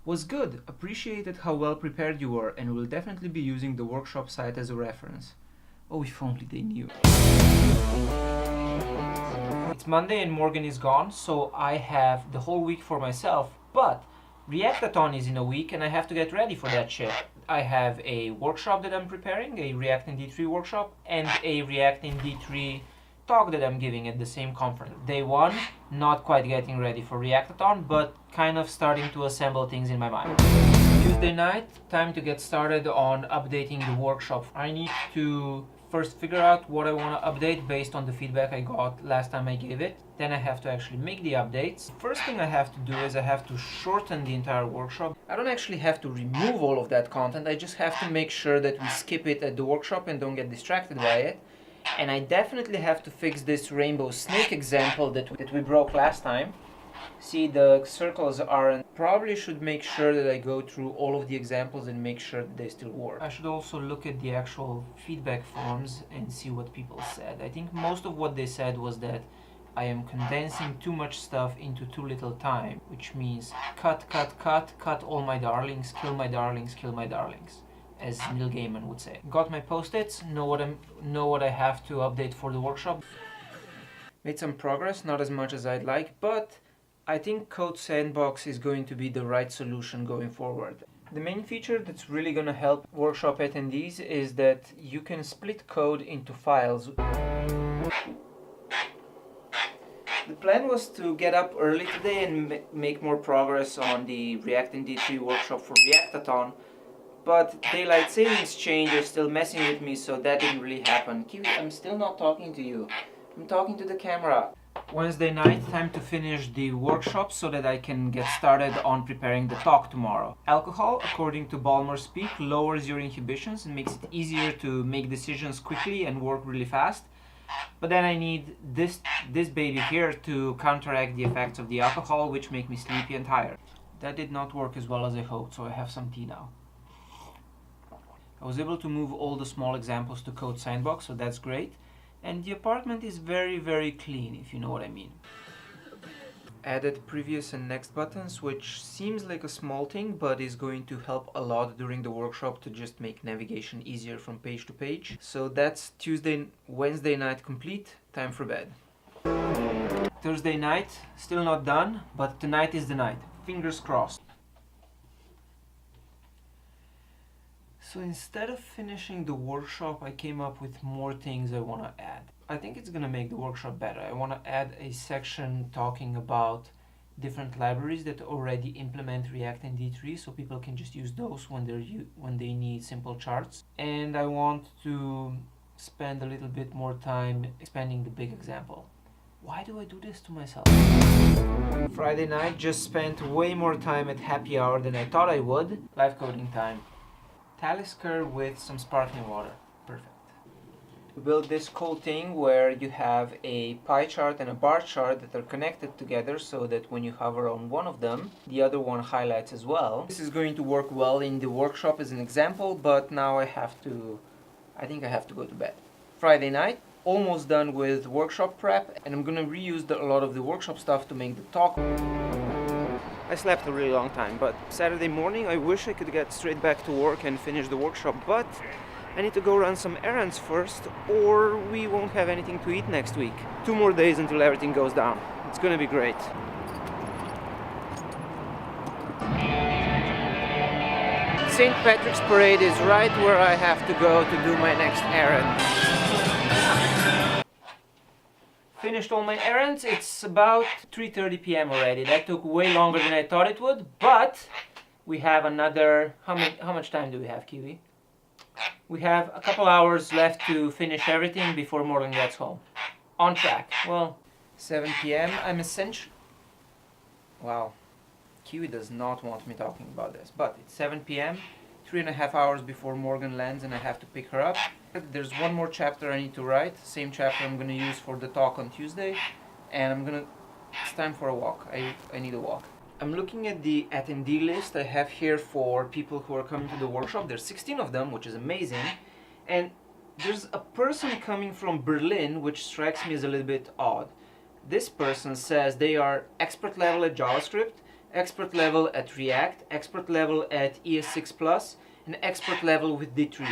Was good, appreciated how well prepared you were, and will definitely be using the workshop site as a reference. Oh, if only they knew. It's Monday and Morgan is gone, so I have the whole week for myself, but Reactathon is in a week and I have to get ready for that shit. I have a workshop that I'm preparing, a React in D3 workshop, and a React in D3 talk that I'm giving at the same conference. Day one, not quite getting ready for Reactathon, but kind of starting to assemble things in my mind. Tuesday night, time to get started on updating the workshop. I need to first figure out what I want to update based on the feedback I got last time I gave it. Then I have to actually make the updates. First thing I have to do is I have to shorten the entire workshop. I don't actually have to remove all of that content, I just have to make sure that we skip it at the workshop and don't get distracted by it. And I definitely have to fix this rainbow snake example that we broke last time. See, the circles aren't. Probably should make sure that I go through all of the examples and make sure that they still work. I should also look at the actual feedback forms and see what people said. I think most of what they said was that I am condensing too much stuff into too little time, which means cut all my darlings, kill my darlings, kill my darlings, as Neil Gaiman would say. Got my post-its, know what I have to update for the workshop. Made some progress, not as much as I'd like, but I think Code Sandbox is going to be the right solution going forward. The main feature that's really going to help workshop attendees is that you can split code into files. The plan was to get up early today and make more progress on the React in D3 workshop for Reactathon, but daylight savings change is still messing with me, so that didn't really happen. Kiwi, I'm still not talking to you. I'm talking to the camera. Wednesday night, time to finish the workshop so that I can get started on preparing the talk tomorrow. Alcohol, according to Ballmer Speak, lowers your inhibitions and makes it easier to make decisions quickly and work really fast. But then I need this baby here to counteract the effects of the alcohol, which make me sleepy and tired. That did not work as well as I hoped, so I have some tea now. I was able to move all the small examples to Code Sandbox, so that's great. And the apartment is very, very clean, if you know what I mean. Added previous and next buttons, which seems like a small thing, but is going to help a lot during the workshop to just make navigation easier from page to page. So that's Wednesday night complete, time for bed. Thursday night, still not done, but tonight is the night. Fingers crossed. So instead of finishing the workshop, I came up with more things I want to add. I think it's going to make the workshop better. I want to add a section talking about different libraries that already implement React in D3, so people can just use those when they need simple charts. And I want to spend a little bit more time expanding the big example. Why do I do this to myself? Friday night, just spent way more time at happy hour than I thought I would. Live coding time. Talisker with some sparkling water. Perfect. We built this cool thing where you have a pie chart and a bar chart that are connected together so that when you hover on one of them, the other one highlights as well. This is going to work well in the workshop as an example, but now I think I have to go to bed. Friday night, almost done with workshop prep, and I'm gonna reuse a lot of the workshop stuff to make the talk. I slept a really long time, but Saturday morning I wish I could get straight back to work and finish the workshop, but I need to go run some errands first, or we won't have anything to eat next week. 2 more days until everything goes down. It's gonna be great. St. Patrick's Parade is right where I have to go to do my next errand. Finished all my errands. It's about 3:30 p.m. already. That took way longer than I thought it would, but we have another... How much time do we have, Kiwi? We have a couple hours left to finish everything before Morgan gets home. On track. Well, 7 p.m. I'm essentially... Wow. Kiwi does not want me talking about this, but it's 7 p.m. 3.5 hours before Morgan lands and I have to pick her up. There's one more chapter I need to write, same chapter I'm going to use for the talk on Tuesday, and it's time for a walk. I need a walk. I'm looking at the attendee list I have here for people who are coming to the workshop. There's 16 of them, which is amazing, and there's a person coming from Berlin, which strikes me as a little bit odd. This person says they are expert level at JavaScript expert level at React, expert level at ES6 Plus, and expert level with D3.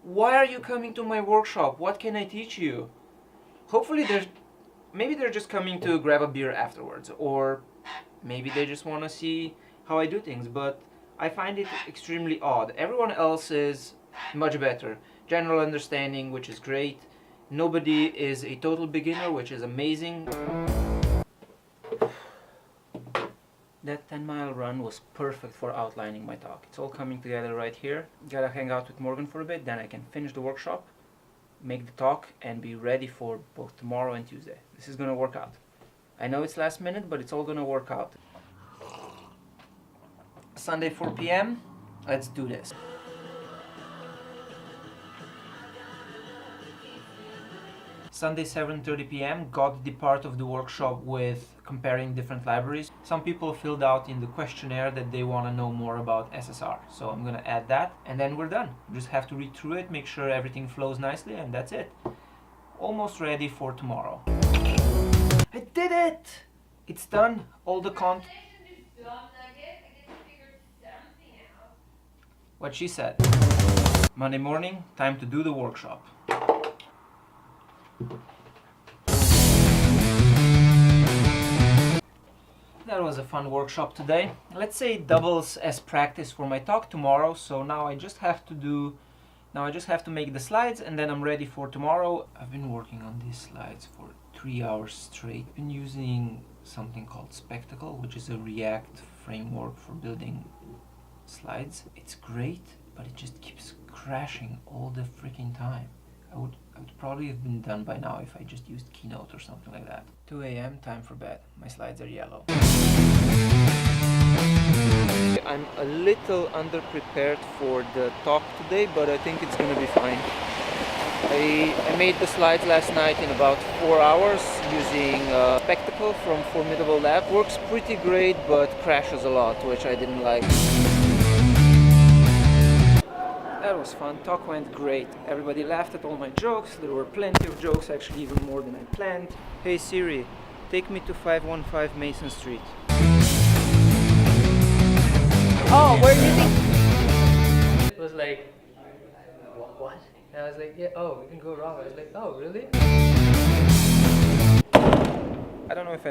Why are you coming to my workshop? What can I teach you? Hopefully maybe they're just coming to grab a beer afterwards, or maybe they just want to see how I do things, but I find it extremely odd. Everyone else is much better. General understanding, which is great. Nobody is a total beginner, which is amazing. That 10-mile run was perfect for outlining my talk. It's all coming together right here. Gotta hang out with Morgan for a bit, then I can finish the workshop, make the talk, and be ready for both tomorrow and Tuesday. This is gonna work out. I know it's last minute, but it's all gonna work out. Sunday 4 p.m. Let's do this. Sunday 7:30 p.m. got the part of the workshop with comparing different libraries. Some people filled out in the questionnaire that they want to know more about SSR. So I'm going to add that and then we're done. You just have to read through it, make sure everything flows nicely, and that's it. Almost ready for tomorrow. I did it! It's done. All the content. What she said. Monday morning, time to do the workshop. That was a fun workshop today. Let's say it doubles as practice for my talk tomorrow. So now I just have to make the slides and then I'm ready for tomorrow. I've been working on these slides for 3 hours straight. I've been using something called Spectacle, which is a React framework for building slides. It's great, but it just keeps crashing all the freaking time. I would probably have been done by now if I just used Keynote or something like that. 2 a.m. time for bed. My slides are yellow. I'm a little underprepared for the talk today, but I think it's gonna be fine. I made the slides last night in about 4 hours using Spectacle from Formidable Lab. Works pretty great, but crashes a lot, which I didn't like. That was fun. Talk went great. Everybody laughed at all my jokes. There were plenty of jokes, actually even more than I planned. Hey Siri, take me to 515 Mason Street. Oh, where do you think? It was like, what? And I was like, yeah, oh, we can go wrong. I was like, oh, really? I don't know if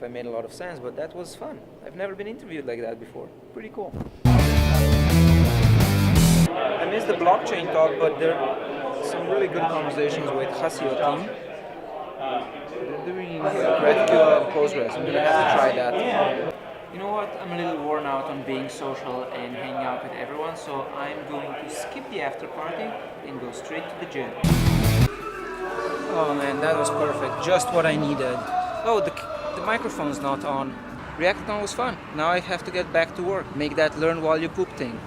I made a lot of sense, but that was fun. I've never been interviewed like that before. Pretty cool. I missed the blockchain talk, but there are some really good conversations with Hassio team. They're doing GraphQL and Postgres. I'm gonna have to try that. You know what? I'm a little worn out on being social and hanging out with everyone, so I'm going to skip the after party and go straight to the gym. Oh man, that was perfect. Just what I needed. Oh, the microphone's not on. Reactathon was fun. Now I have to get back to work. Make that learn while you poop thing.